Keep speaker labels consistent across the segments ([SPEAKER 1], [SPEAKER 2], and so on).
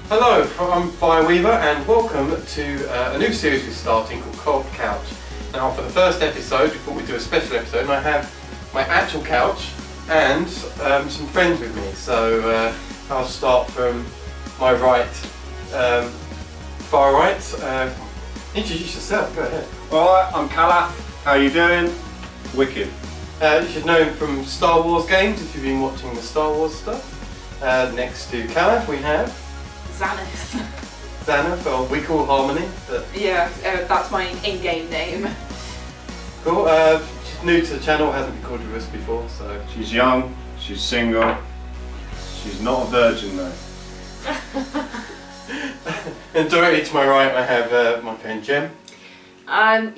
[SPEAKER 1] Hello, I'm Fireweaver and welcome to a new series we're starting called Co-op Couch. Now for the first episode, we thought we'd do a special episode, and I have my actual couch and some friends with me. So I'll start from my right, far right. Introduce yourself, go ahead.
[SPEAKER 2] Alright, I'm Calaf. How you doing? Wicked.
[SPEAKER 1] You should know him from Star Wars games if you've been watching the Star Wars stuff. Next to Calaf we have
[SPEAKER 3] Xanath.
[SPEAKER 1] Xanath, or we call Harmony. But
[SPEAKER 3] yeah, that's my in-game name.
[SPEAKER 1] Cool. She's new to the channel, hasn't recorded with us before, so.
[SPEAKER 2] She's young, she's single, she's not a virgin though.
[SPEAKER 1] And directly to my right I have my friend Jem.
[SPEAKER 4] I'm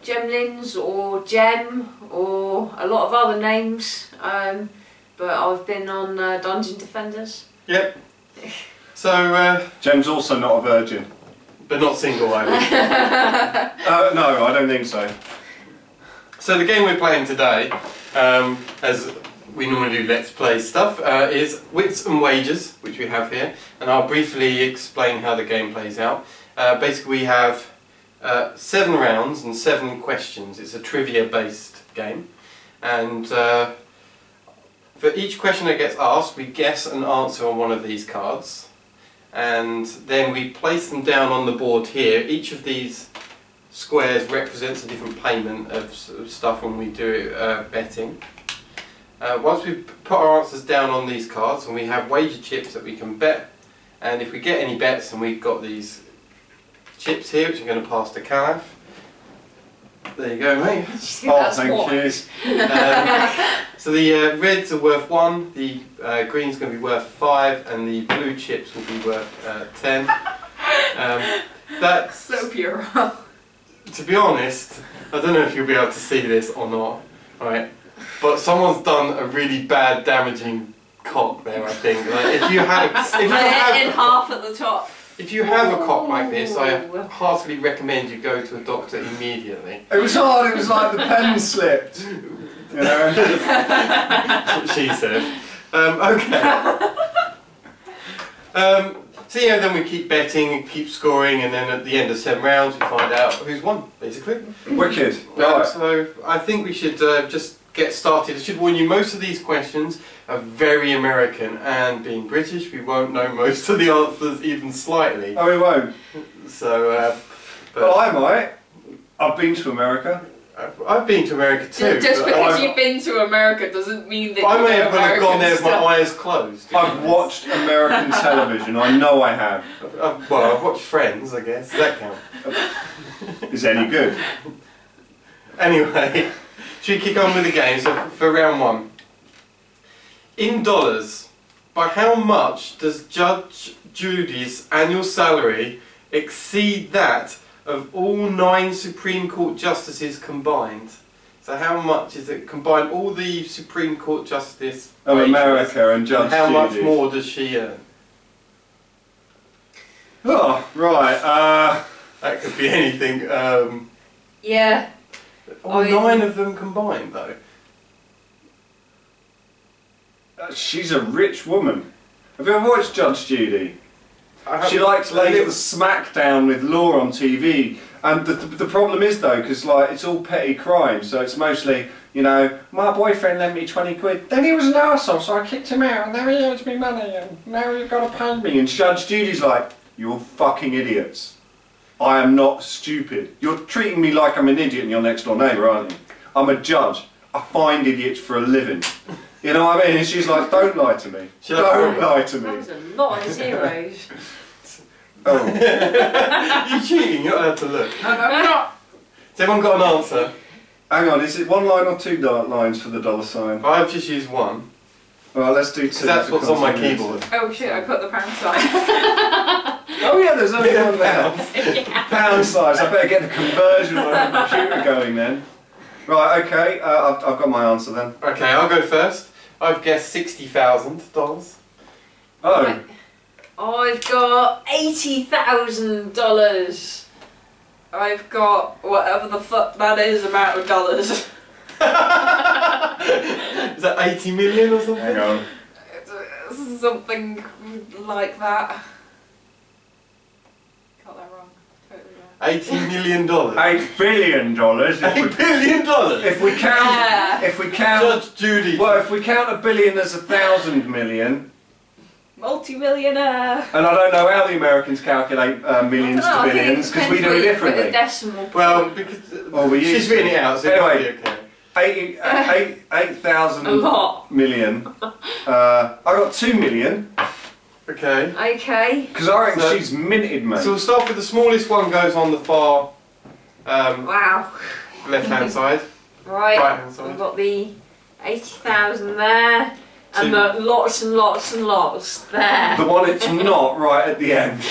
[SPEAKER 4] Gemlins or Gem or a lot of other names, but I've been on Dungeon Defenders.
[SPEAKER 1] Yep. So
[SPEAKER 2] Jem's also not a virgin.
[SPEAKER 1] But not single either.
[SPEAKER 2] No, I don't think so.
[SPEAKER 1] So the game we're playing today, as we normally do Let's Play stuff, is Wits and Wagers, which we have here, and I'll briefly explain how the game plays out. Basically we have 7 rounds and 7 questions. It's a trivia based game, and for each question that gets asked we guess an answer on one of these cards, and then we place them down on the board here. Each of these squares represents a different payment of stuff when we do betting. Once we put our answers down on these cards, and we have wager chips that we can bet, and if we get any bets, and we've got these chips here which I'm going to pass to Calaf. There you go, mate.
[SPEAKER 2] Oh, thank you.
[SPEAKER 1] So the reds are worth 1, the green's going to be worth 5, and the blue chips will be worth 10. That's
[SPEAKER 3] So pure.
[SPEAKER 1] To be honest, I don't know if you'll be able to see this or not, right? But someone's done a really bad damaging cock there, I think. Like, if you have
[SPEAKER 4] in half at the top.
[SPEAKER 1] If you have a cock like this, I heartily recommend you go to a doctor immediately.
[SPEAKER 2] It was hard, it was like the pen slipped. You know?
[SPEAKER 1] That's what she said. Okay. So yeah, then we keep betting and keep scoring, and then at the end of 7 rounds we find out who's won, basically.
[SPEAKER 2] Wicked. Right.
[SPEAKER 1] So I think we should just get started. I should warn you, most of these questions are very American, and being British we won't know most of the answers even slightly.
[SPEAKER 2] Oh, we won't.
[SPEAKER 1] So,
[SPEAKER 2] well, I might. I've been to America.
[SPEAKER 1] I've been to America too.
[SPEAKER 3] Just because you've been to America doesn't mean that
[SPEAKER 1] I
[SPEAKER 3] you
[SPEAKER 1] may
[SPEAKER 3] know
[SPEAKER 1] have gone
[SPEAKER 3] American
[SPEAKER 1] there with my
[SPEAKER 3] stuff.
[SPEAKER 1] eyes closed.
[SPEAKER 2] I've watched American television, I know I have.
[SPEAKER 1] Well, I've watched Friends, I guess. Does that count?
[SPEAKER 2] Is it any good?
[SPEAKER 1] Anyway, should we kick on with the game? So for round 1. In dollars, by how much does Judge Judy's annual salary exceed that of all 9 Supreme Court justices combined? So how much is it combined, all the Supreme Court justice
[SPEAKER 2] Of
[SPEAKER 1] wages,
[SPEAKER 2] America and Judge
[SPEAKER 1] how much
[SPEAKER 2] Judy.
[SPEAKER 1] more does she earn?
[SPEAKER 2] Oh, right.
[SPEAKER 1] That could be anything.
[SPEAKER 4] Yeah.
[SPEAKER 1] All 9 of them combined, though.
[SPEAKER 2] She's a rich woman. Have you ever watched Judge Judy? She likes lays the smackdown with law on TV, and the problem is though, because like it's all petty crime, so it's mostly, you know, my boyfriend lent me 20 quid, then he was an arsehole, so I kicked him out, and now he owes me money, and now you've got to pay me. And Judge Judy's like, you're fucking idiots. I am not stupid. You're treating me like I'm an idiot and your next door neighbour, aren't you? I'm a judge. I find idiots for a living. You know what I mean? And she's like, don't lie to me. Don't lie to
[SPEAKER 4] That
[SPEAKER 2] me.
[SPEAKER 4] was a lot of zeros.
[SPEAKER 2] Oh.
[SPEAKER 1] You're cheating, you're not allowed to look.
[SPEAKER 3] No, I'm not.
[SPEAKER 1] Has everyone got an answer?
[SPEAKER 2] Hang on, is it 1 line or 2 lines for the dollar sign?
[SPEAKER 1] I've just used 1.
[SPEAKER 2] Well, let's do 2.
[SPEAKER 1] Because that's what's on my keyboard.
[SPEAKER 3] Oh shit, I put the pound sign.
[SPEAKER 2] Oh yeah, there's only 1 there.
[SPEAKER 3] Yeah.
[SPEAKER 2] Pound size, I better get the conversion on the computer going then. Right, okay, I've got my answer then.
[SPEAKER 1] Okay, I'll go first. I've guessed $60,000.
[SPEAKER 2] Oh.
[SPEAKER 4] I've got $80,000.
[SPEAKER 3] I've got whatever the fuck that is amount of dollars.
[SPEAKER 1] Is that 80 million or something?
[SPEAKER 2] Hang on.
[SPEAKER 3] something like that. Got that wrong. Totally wrong.
[SPEAKER 1] $80 million.
[SPEAKER 2] $8 billion.
[SPEAKER 1] $8 billion.
[SPEAKER 2] If we count, if we count,
[SPEAKER 1] Judge Judy.
[SPEAKER 2] well, if we count a billion as 1,000 million,
[SPEAKER 3] Multi-millionaire.
[SPEAKER 2] and I don't know how the Americans calculate millions to
[SPEAKER 4] I think
[SPEAKER 2] billions because we do it
[SPEAKER 4] With a
[SPEAKER 2] differently.
[SPEAKER 4] decimal.
[SPEAKER 1] Well, because
[SPEAKER 2] Well, we
[SPEAKER 1] she's
[SPEAKER 2] used
[SPEAKER 1] written
[SPEAKER 2] to.
[SPEAKER 1] it out, so
[SPEAKER 2] Anyway.
[SPEAKER 1] it'll be okay.
[SPEAKER 2] 8,000
[SPEAKER 4] A lot.
[SPEAKER 2] million. I got 2 million
[SPEAKER 1] Okay.
[SPEAKER 4] Okay.
[SPEAKER 2] because I reckon
[SPEAKER 1] So-
[SPEAKER 2] she's minted, mate.
[SPEAKER 1] So we'll start with the smallest one goes on the far
[SPEAKER 4] Wow.
[SPEAKER 1] left-hand side.
[SPEAKER 4] Right.
[SPEAKER 1] Right-hand
[SPEAKER 4] We've
[SPEAKER 1] side.
[SPEAKER 4] got the 80,000 there. And
[SPEAKER 1] Two.
[SPEAKER 4] the lots and lots and lots there.
[SPEAKER 2] The one it's not right at the end.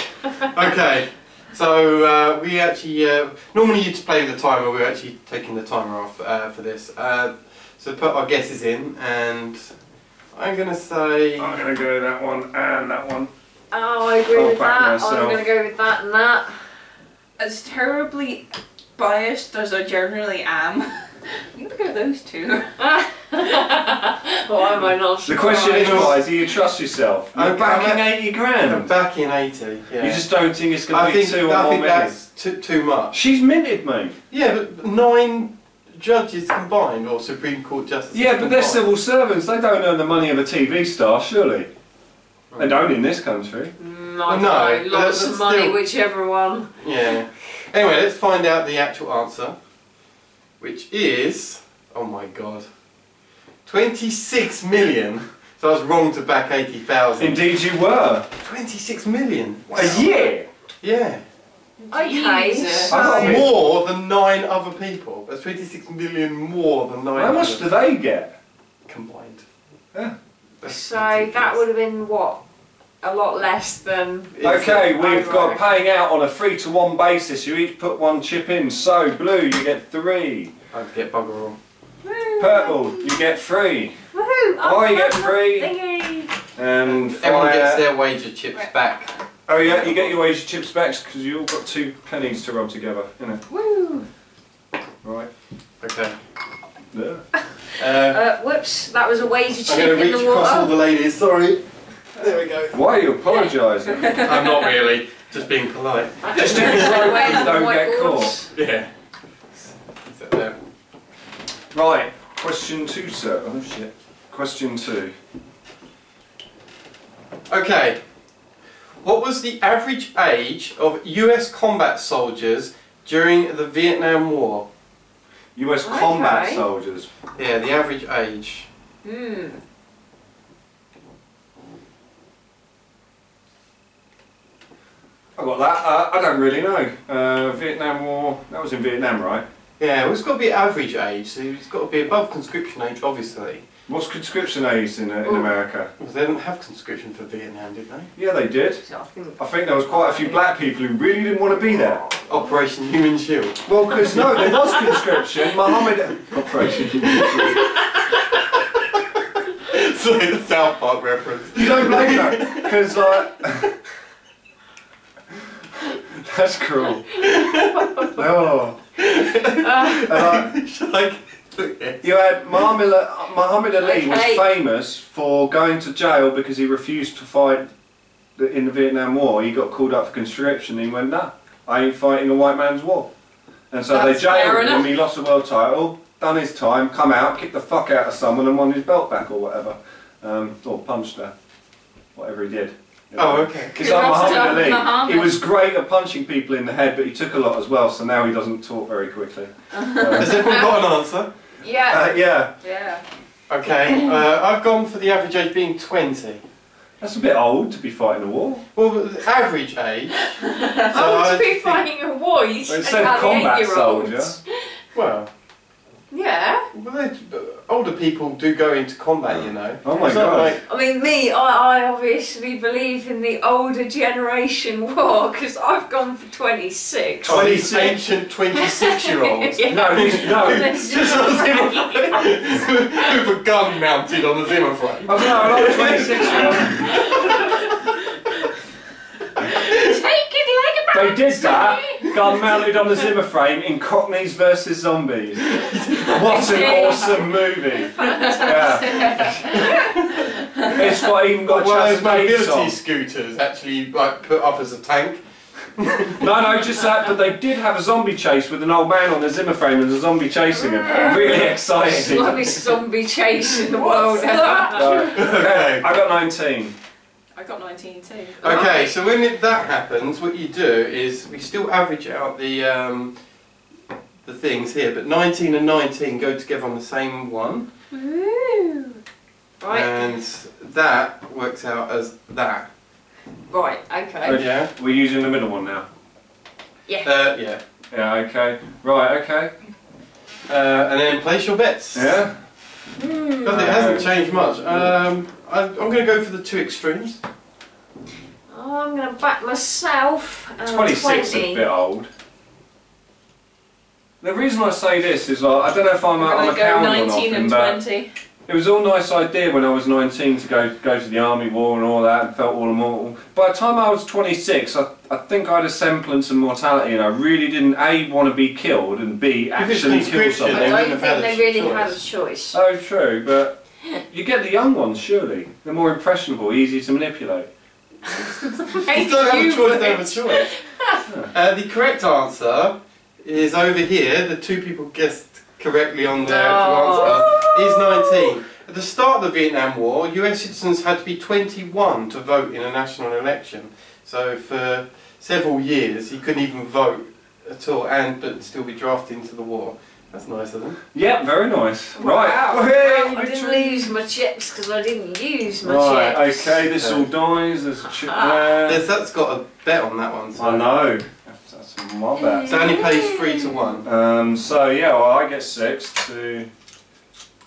[SPEAKER 1] Okay. So we actually normally you'd play the timer. We're actually taking the timer off for this. So put our guesses in, and I'm gonna say.
[SPEAKER 2] I'm going to go that one and that one.
[SPEAKER 4] Oh, I agree
[SPEAKER 2] I'll
[SPEAKER 4] with
[SPEAKER 2] back
[SPEAKER 4] that.
[SPEAKER 2] myself.
[SPEAKER 4] I'm going to go with that and that.
[SPEAKER 3] As terribly biased as I generally am, I'm gonna go those two.
[SPEAKER 4] Why am I not
[SPEAKER 2] The question is,
[SPEAKER 1] Surprise.
[SPEAKER 2] guys, do you trust yourself? You're
[SPEAKER 1] I'm
[SPEAKER 2] backing
[SPEAKER 1] back-
[SPEAKER 2] 80
[SPEAKER 1] I'm
[SPEAKER 2] grand.
[SPEAKER 1] back in 80. Yeah.
[SPEAKER 2] You just don't think it's going
[SPEAKER 1] I
[SPEAKER 2] to be
[SPEAKER 1] think
[SPEAKER 2] 2 or
[SPEAKER 1] I
[SPEAKER 2] more
[SPEAKER 1] think
[SPEAKER 2] million?
[SPEAKER 1] that's too much.
[SPEAKER 2] She's minted, mate.
[SPEAKER 1] Yeah, but 9 judges combined, or Supreme Court justices.
[SPEAKER 2] Yeah, but they're
[SPEAKER 1] combined.
[SPEAKER 2] civil servants. They don't earn the money of a TV star, surely. They don't in this country.
[SPEAKER 4] No,
[SPEAKER 1] No,
[SPEAKER 4] lots
[SPEAKER 1] but
[SPEAKER 4] of money,
[SPEAKER 1] still-
[SPEAKER 4] whichever one.
[SPEAKER 1] Yeah. Anyway, let's find out the actual answer, which is, oh my god, 26 million. So I was wrong to back 80,000.
[SPEAKER 2] Indeed you were.
[SPEAKER 1] 26 million.
[SPEAKER 2] A year?
[SPEAKER 1] Yeah.
[SPEAKER 4] Okay,
[SPEAKER 3] Jesus.
[SPEAKER 2] I got
[SPEAKER 4] so
[SPEAKER 1] More than 9 other people. That's 26 million more than 9
[SPEAKER 2] How much
[SPEAKER 1] other
[SPEAKER 2] do they get?
[SPEAKER 1] combined.
[SPEAKER 2] Yeah.
[SPEAKER 1] That's
[SPEAKER 4] so that
[SPEAKER 1] ridiculous.
[SPEAKER 4] would have been what? A lot less than.
[SPEAKER 2] Okay, we've got
[SPEAKER 4] Right.
[SPEAKER 2] paying out on a 3-to-1 basis. You each put 1 chip in. So, blue, you get 3.
[SPEAKER 1] I'd get bugger all.
[SPEAKER 2] Purple, you get 3.
[SPEAKER 4] Woohoo!
[SPEAKER 2] Oh, you get
[SPEAKER 4] purple
[SPEAKER 2] 3.
[SPEAKER 4] thingy.
[SPEAKER 2] And
[SPEAKER 1] Everyone gets
[SPEAKER 2] fire.
[SPEAKER 1] their wager chips back.
[SPEAKER 2] Oh yeah, you get your wage chips back because you all got 2 pennies to rub together, innit?
[SPEAKER 4] Woo!
[SPEAKER 2] Right.
[SPEAKER 1] Okay.
[SPEAKER 2] Yeah.
[SPEAKER 4] Whoops, that was a wager
[SPEAKER 1] I'm
[SPEAKER 4] chip
[SPEAKER 1] going to
[SPEAKER 4] in
[SPEAKER 1] reach
[SPEAKER 4] the
[SPEAKER 1] across all
[SPEAKER 4] water.
[SPEAKER 1] the ladies, sorry. There we go.
[SPEAKER 2] Why are you apologising?
[SPEAKER 1] I'm not really, just being polite.
[SPEAKER 2] Just if you don't get caught.
[SPEAKER 1] Yeah. Sit there.
[SPEAKER 2] Right, question 2, sir. Oh shit. Question 2.
[SPEAKER 1] Okay. What was the average age of US combat soldiers during the Vietnam War?
[SPEAKER 2] US combat
[SPEAKER 4] Okay.
[SPEAKER 2] soldiers.
[SPEAKER 1] Yeah, the average age.
[SPEAKER 4] Hmm.
[SPEAKER 2] I got that. I don't really know. Vietnam War. That was in Vietnam, right?
[SPEAKER 1] Yeah, well, it's got to be average age, so it's got to be above conscription age, obviously.
[SPEAKER 2] What's conscription age in America?
[SPEAKER 1] Because they didn't have conscription for Vietnam, did they?
[SPEAKER 2] Yeah, they did.
[SPEAKER 4] So I think.
[SPEAKER 2] I think there was quite a few black people who really didn't want to be there.
[SPEAKER 1] Operation Human Shield.
[SPEAKER 2] Well, because no, there was conscription. Muhammad. Operation Human Shield.
[SPEAKER 1] Sorry, the South Park reference.
[SPEAKER 2] You don't blame that, because like. That's cruel. Oh.
[SPEAKER 1] Shall I get
[SPEAKER 2] You had Muhammad Ali was
[SPEAKER 4] Okay.
[SPEAKER 2] famous for going to jail because he refused to fight in the Vietnam War. He got called up for conscription and he went, nah, I ain't fighting a white man's war. And so
[SPEAKER 3] That's
[SPEAKER 2] they jailed
[SPEAKER 3] fair
[SPEAKER 2] him,
[SPEAKER 3] enough.
[SPEAKER 2] he lost the world title, done his time, come out, kicked the fuck out of someone and won his belt back or whatever. Or punched her. Whatever he did.
[SPEAKER 1] Oh, okay.
[SPEAKER 2] Because like
[SPEAKER 3] Kudos to
[SPEAKER 2] Muhammad Ali,
[SPEAKER 3] Muhammad.
[SPEAKER 2] he was great at punching people in the head, but he took a lot as well, so now he doesn't talk very quickly.
[SPEAKER 1] Has everyone got an answer?
[SPEAKER 4] Yeah.
[SPEAKER 2] Yeah,
[SPEAKER 3] Yeah.
[SPEAKER 1] Okay, I've gone for the average age being 20.
[SPEAKER 2] that's a bit old to be fighting a war.
[SPEAKER 1] Well, the average age.
[SPEAKER 4] Oh, to be
[SPEAKER 1] think-
[SPEAKER 4] fighting a war, you
[SPEAKER 2] They
[SPEAKER 4] said
[SPEAKER 2] said
[SPEAKER 4] about the
[SPEAKER 2] combat
[SPEAKER 4] 8-year-olds.
[SPEAKER 2] soldier.
[SPEAKER 1] Well,
[SPEAKER 4] Yeah.
[SPEAKER 1] older people do go into combat, you know.
[SPEAKER 2] Oh my
[SPEAKER 1] It's not
[SPEAKER 2] God.
[SPEAKER 1] like-
[SPEAKER 4] I mean, I obviously believe in the older generation war because I've gone for 26.
[SPEAKER 1] Oh, these
[SPEAKER 2] 26.
[SPEAKER 1] ancient 26-year-olds.
[SPEAKER 4] Yeah.
[SPEAKER 2] No, no.
[SPEAKER 1] Just on the Zimmer frame. With a gun mounted on the Zimmer frame.
[SPEAKER 2] I don't know, a lot of 26-year-olds.
[SPEAKER 4] Take it like a
[SPEAKER 2] They did that, gun mounted on the Zimmer frame in Cockneys vs Zombies. What an awesome movie. Yeah. It's got even got
[SPEAKER 1] One of those
[SPEAKER 2] chassis
[SPEAKER 1] mobility
[SPEAKER 2] on.
[SPEAKER 1] scooters actually like put up as a tank.
[SPEAKER 2] No, just that. But they did have a zombie chase with an old man on a Zimmer frame and a zombie chasing him. Really exciting.
[SPEAKER 4] Slowest zombie chase in the world ever.
[SPEAKER 2] Okay, I got 19.
[SPEAKER 3] I got 19 too.
[SPEAKER 1] Okay, so when that happens, what you do is we still average out the things here, but 19 and 19 go together on the same one.
[SPEAKER 3] Woo!
[SPEAKER 4] Right.
[SPEAKER 1] And that works out as that.
[SPEAKER 4] Right, okay.
[SPEAKER 1] Yeah.
[SPEAKER 2] We're using the middle one now.
[SPEAKER 3] Yeah.
[SPEAKER 1] Yeah.
[SPEAKER 2] Yeah, okay. Right, okay.
[SPEAKER 1] And then place your bets.
[SPEAKER 2] Yeah?
[SPEAKER 1] But it hasn't changed much. I'm going to go for the two extremes.
[SPEAKER 4] Oh, I'm going to back myself.
[SPEAKER 2] 26 is a
[SPEAKER 4] 20.
[SPEAKER 2] bit old. The reason I say this is I don't know if I'm
[SPEAKER 3] I'm
[SPEAKER 2] on a
[SPEAKER 3] going to go
[SPEAKER 2] count or
[SPEAKER 3] 19 and
[SPEAKER 2] nothing, but
[SPEAKER 3] 20.
[SPEAKER 2] it was all a nice idea when I was 19 to go to the army war and all that and felt all immortal. By the time I was 26, I think I had a semblance of mortality and I really didn't A, want to be killed and B, actually kill
[SPEAKER 1] conscription,
[SPEAKER 2] someone.
[SPEAKER 4] I
[SPEAKER 1] They
[SPEAKER 4] don't
[SPEAKER 1] wouldn't have
[SPEAKER 4] think
[SPEAKER 1] had
[SPEAKER 4] they
[SPEAKER 1] a
[SPEAKER 4] really
[SPEAKER 1] choice.
[SPEAKER 4] had a choice.
[SPEAKER 2] Oh, true, but you get the young ones, surely. They're more impressionable, easy to manipulate.
[SPEAKER 1] You don't have a choice, they have a choice. The correct answer is over here. The two people guessed correctly on their answer is 19. At the start of the Vietnam War, US citizens had to be 21 to vote in a national election. So for several years, you couldn't even vote at all, but still be drafted into the war. That's nice of them.
[SPEAKER 2] Yeah, very nice.
[SPEAKER 4] Wow.
[SPEAKER 2] Right.
[SPEAKER 4] Well,
[SPEAKER 2] Hey,
[SPEAKER 4] I didn't lose my chips because I didn't use my
[SPEAKER 2] Right,
[SPEAKER 4] chips.
[SPEAKER 2] okay, this all dies, there's a chip there.
[SPEAKER 1] That's got a bet on that one. So.
[SPEAKER 2] I know. That's my bet.
[SPEAKER 1] So it only pays 3 to 1.
[SPEAKER 2] So yeah, well I get 6, 2,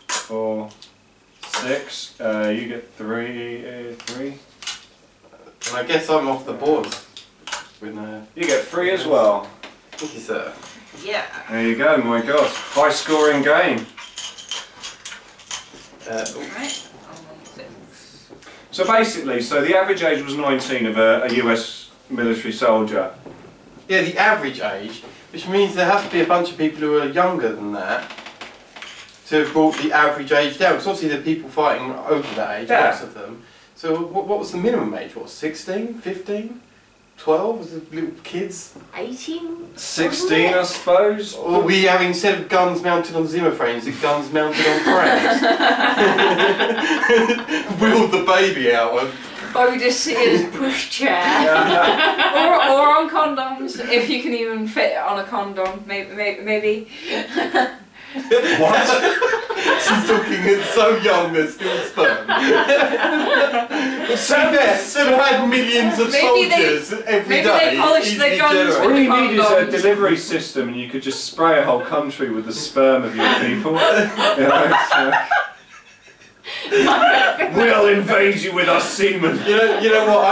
[SPEAKER 2] 4, 6. You get 3, 3.
[SPEAKER 1] And I guess I'm off the board. With no.
[SPEAKER 2] You get 3 as well.
[SPEAKER 1] Thank you, sir.
[SPEAKER 3] Yeah.
[SPEAKER 2] There you go, my God. High scoring game.
[SPEAKER 3] Right.
[SPEAKER 2] So basically, the average age was 19 of a US military soldier.
[SPEAKER 1] Yeah, the average age, which means there has to be a bunch of people who are younger than that to have brought the average age down. Because obviously there are people fighting over that age,
[SPEAKER 2] Yeah.
[SPEAKER 1] lots of them. So what was the minimum age? What, 16, 15, 12? Was it little kids?
[SPEAKER 4] 18?
[SPEAKER 2] 16, I suppose.
[SPEAKER 1] Or were we having, instead of guns mounted on Zimmer frames, the guns mounted on frames? Wheeled the baby out and
[SPEAKER 4] Bodicia's pushchair.
[SPEAKER 3] or on condoms, if you can even fit it on a condom, maybe.
[SPEAKER 2] What?
[SPEAKER 1] she's talking it's so young there's still sperm. So they've had millions of
[SPEAKER 3] Maybe
[SPEAKER 1] soldiers every
[SPEAKER 3] maybe
[SPEAKER 1] day.
[SPEAKER 3] they polish their
[SPEAKER 1] easily
[SPEAKER 3] guns
[SPEAKER 1] generated.
[SPEAKER 2] All you need is a
[SPEAKER 3] Condoms.
[SPEAKER 2] delivery system and you could just spray a whole country with the sperm of your people. You know, we'll invade you with our semen.
[SPEAKER 1] You know what?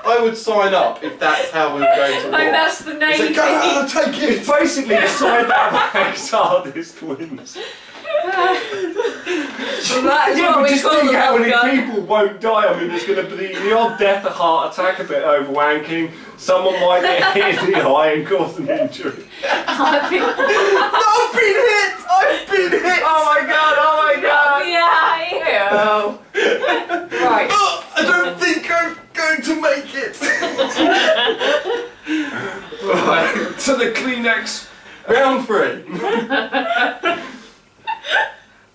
[SPEAKER 1] I would sign up if that's how we were going to war.
[SPEAKER 4] Like that's the name.
[SPEAKER 1] It's like, take it.
[SPEAKER 2] It's basically the side that makes hardest wins.
[SPEAKER 4] So that is
[SPEAKER 2] Yeah,
[SPEAKER 4] what
[SPEAKER 2] but
[SPEAKER 4] we
[SPEAKER 2] just
[SPEAKER 4] call
[SPEAKER 2] think
[SPEAKER 4] the
[SPEAKER 2] how
[SPEAKER 4] love
[SPEAKER 2] many
[SPEAKER 4] gun.
[SPEAKER 2] people won't die. I mean, there's going to be the odd death, a heart attack, a bit over wanking. Someone might get hit in the eye and cause an injury.
[SPEAKER 4] I think-
[SPEAKER 1] I've been hit! I've been hit!
[SPEAKER 2] Oh my god! Oh my god!
[SPEAKER 4] Yeah. Right.
[SPEAKER 1] I don't think I'm going to make it! Right,
[SPEAKER 2] To the Kleenex.
[SPEAKER 1] round 3.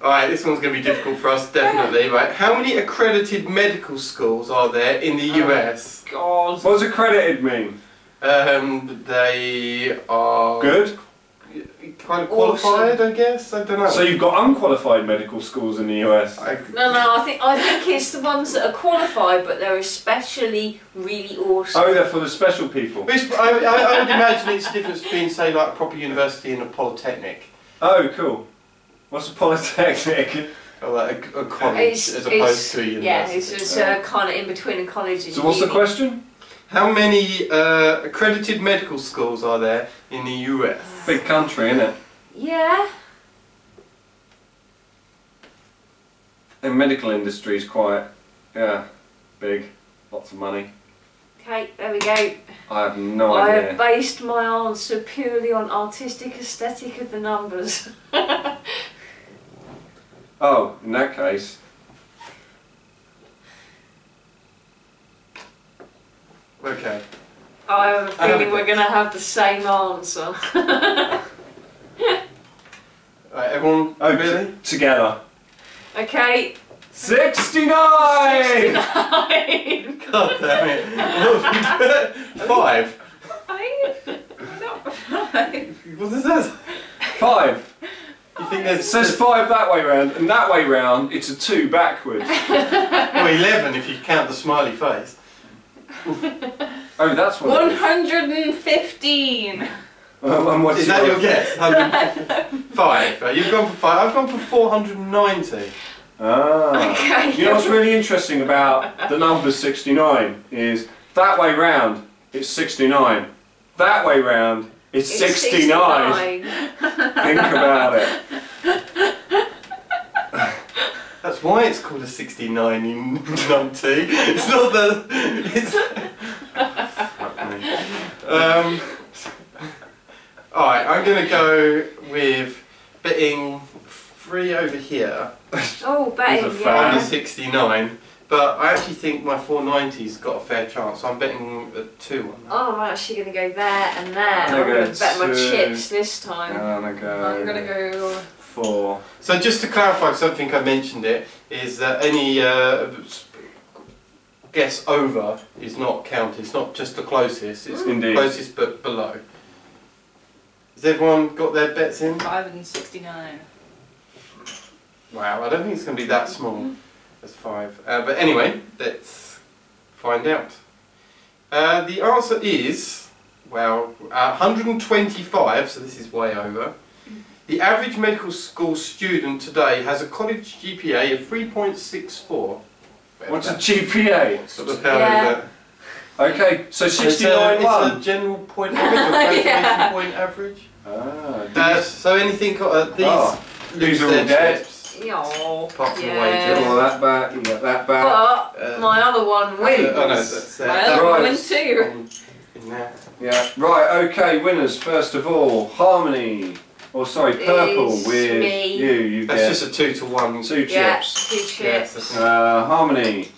[SPEAKER 1] Alright, this one's going to be difficult for us, definitely. Right, how many accredited medical schools are there in the US?
[SPEAKER 4] God.
[SPEAKER 2] What does accredited mean?
[SPEAKER 1] They are
[SPEAKER 2] Good.
[SPEAKER 1] kind of qualified, I guess. I don't know.
[SPEAKER 2] So you've got unqualified medical schools in the US.
[SPEAKER 4] No, I think it's the ones that are qualified, but they're especially really awesome.
[SPEAKER 2] Oh, they're for the special people.
[SPEAKER 1] I would imagine it's the difference between, say, like a proper university and a polytechnic.
[SPEAKER 2] Oh, cool. What's a polytechnic?
[SPEAKER 1] Or like a college as opposed to a university.
[SPEAKER 4] Yeah, it's just kind of in between a college and
[SPEAKER 2] So what's the
[SPEAKER 4] uni.
[SPEAKER 2] question?
[SPEAKER 1] How many accredited medical schools are there in the US?
[SPEAKER 2] Big country, isn't it?
[SPEAKER 4] Yeah.
[SPEAKER 2] The medical industry is quite, big. Lots of money.
[SPEAKER 4] Okay, there we go.
[SPEAKER 2] I have no
[SPEAKER 4] I
[SPEAKER 2] idea.
[SPEAKER 4] have based my answer purely on artistic aesthetic of the numbers.
[SPEAKER 2] Oh, in that case,
[SPEAKER 1] Okay.
[SPEAKER 4] I have a feeling we're going to have the same answer.
[SPEAKER 1] Right, everyone, really?
[SPEAKER 2] Together.
[SPEAKER 4] Okay.
[SPEAKER 2] 69!
[SPEAKER 4] 69!
[SPEAKER 1] God damn it. 5.
[SPEAKER 3] 5? Not 5.
[SPEAKER 1] What does that say?
[SPEAKER 2] 5.
[SPEAKER 1] You think
[SPEAKER 2] It
[SPEAKER 1] there's...
[SPEAKER 2] says 5 that way round, and that way round it's a 2 backwards.
[SPEAKER 1] Well, 11 if you count the smiley face.
[SPEAKER 2] Oh, that's what
[SPEAKER 3] 115.
[SPEAKER 2] And what's
[SPEAKER 1] Is that your guess? 5. You've gone for 5. I've gone for 490.
[SPEAKER 2] Ah.
[SPEAKER 4] Okay.
[SPEAKER 2] You know what's really interesting about the number 69 is that way round it's 69. That way round it's 69. Think about it.
[SPEAKER 1] That's why it's called a 69 in numpty. It's not the... It's... Fuck me. Alright, I'm going to go with betting 3 over here
[SPEAKER 4] Oh, betting,
[SPEAKER 1] on the
[SPEAKER 4] yeah.
[SPEAKER 1] 69. But I actually think my 490's got a fair chance, so I'm betting a 2 on that.
[SPEAKER 4] Oh, I'm actually going to go there and there.
[SPEAKER 2] I'm
[SPEAKER 4] I'm
[SPEAKER 2] gonna
[SPEAKER 4] going
[SPEAKER 2] go
[SPEAKER 4] to bet my
[SPEAKER 2] 2.
[SPEAKER 4] chips this time.
[SPEAKER 2] I'm gonna go.
[SPEAKER 3] I'm gonna go
[SPEAKER 2] 4.
[SPEAKER 1] So just to clarify something, I mentioned it, is that any guess over is not counted. It's not just the closest, it's
[SPEAKER 2] Indeed.
[SPEAKER 1] closest but below. Has everyone got their bets in?
[SPEAKER 3] 5 and 69.
[SPEAKER 1] Wow, I don't think it's going to be that small as 5. But anyway, let's find out. The answer is, well, 125, so this is way over. The average medical school student today has a college GPA of 3.64.
[SPEAKER 2] What's a GPA?
[SPEAKER 1] What sort of hell
[SPEAKER 4] Yeah.
[SPEAKER 1] is that?
[SPEAKER 2] Okay, so
[SPEAKER 1] It's
[SPEAKER 2] 69
[SPEAKER 1] a
[SPEAKER 2] 1.
[SPEAKER 1] general point average or graduation
[SPEAKER 3] Yeah.
[SPEAKER 1] point average.
[SPEAKER 2] Ah,
[SPEAKER 1] So anything, these
[SPEAKER 2] these are all
[SPEAKER 1] dead
[SPEAKER 2] dead.
[SPEAKER 1] chips,
[SPEAKER 4] Oh,
[SPEAKER 1] apart from the
[SPEAKER 2] Get
[SPEAKER 1] wages.
[SPEAKER 2] all that back, you get that back.
[SPEAKER 4] but my other one wins.
[SPEAKER 1] Oh no, that's
[SPEAKER 3] My
[SPEAKER 1] that
[SPEAKER 3] other
[SPEAKER 2] right.
[SPEAKER 3] one too.
[SPEAKER 1] in there.
[SPEAKER 2] Yeah, right, okay, winners, first of all, Harmony. Or sorry, Purple
[SPEAKER 4] Is
[SPEAKER 2] with
[SPEAKER 4] me.
[SPEAKER 2] you
[SPEAKER 1] That's
[SPEAKER 2] get
[SPEAKER 1] just a 2 to 1.
[SPEAKER 2] 2
[SPEAKER 4] Yeah,
[SPEAKER 2] chips.
[SPEAKER 4] 2
[SPEAKER 1] Yes,
[SPEAKER 4] chips.
[SPEAKER 1] that's-
[SPEAKER 2] Harmony.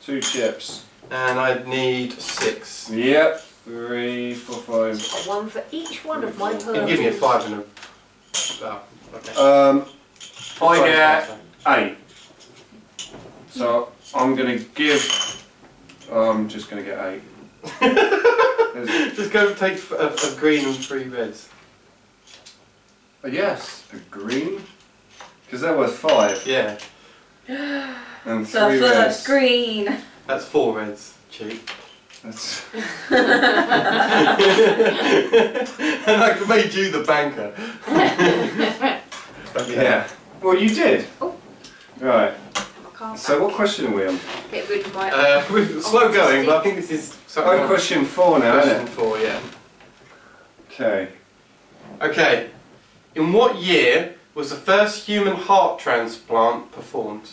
[SPEAKER 2] 2 chips.
[SPEAKER 1] and I'd need 6.
[SPEAKER 2] Yep. 3, 4, 5.
[SPEAKER 4] Got one for each one of my
[SPEAKER 1] You
[SPEAKER 4] purples.
[SPEAKER 1] can give me a 5 and a... Oh, okay.
[SPEAKER 2] I get 8. So I'm gonna give. I'm just gonna get 8.
[SPEAKER 1] Just go take a green and 3 reds.
[SPEAKER 2] Yes, a green. Because they're worth 5.
[SPEAKER 1] Yeah,
[SPEAKER 2] And
[SPEAKER 3] The
[SPEAKER 2] 3 reds.
[SPEAKER 3] first green.
[SPEAKER 1] that's 4 reds. Cheap.
[SPEAKER 2] That's
[SPEAKER 1] And I made you the banker.
[SPEAKER 2] yeah. Well, you did.
[SPEAKER 4] Oh.
[SPEAKER 2] Right.
[SPEAKER 4] I can't
[SPEAKER 2] So what question are we on?
[SPEAKER 4] get rid of my.
[SPEAKER 1] We're slow going, but I think this is something.
[SPEAKER 2] Oh, question 4 now, isn't
[SPEAKER 1] Question 4, yeah.
[SPEAKER 2] it? Okay.
[SPEAKER 1] Okay. In what year was the first human heart transplant performed?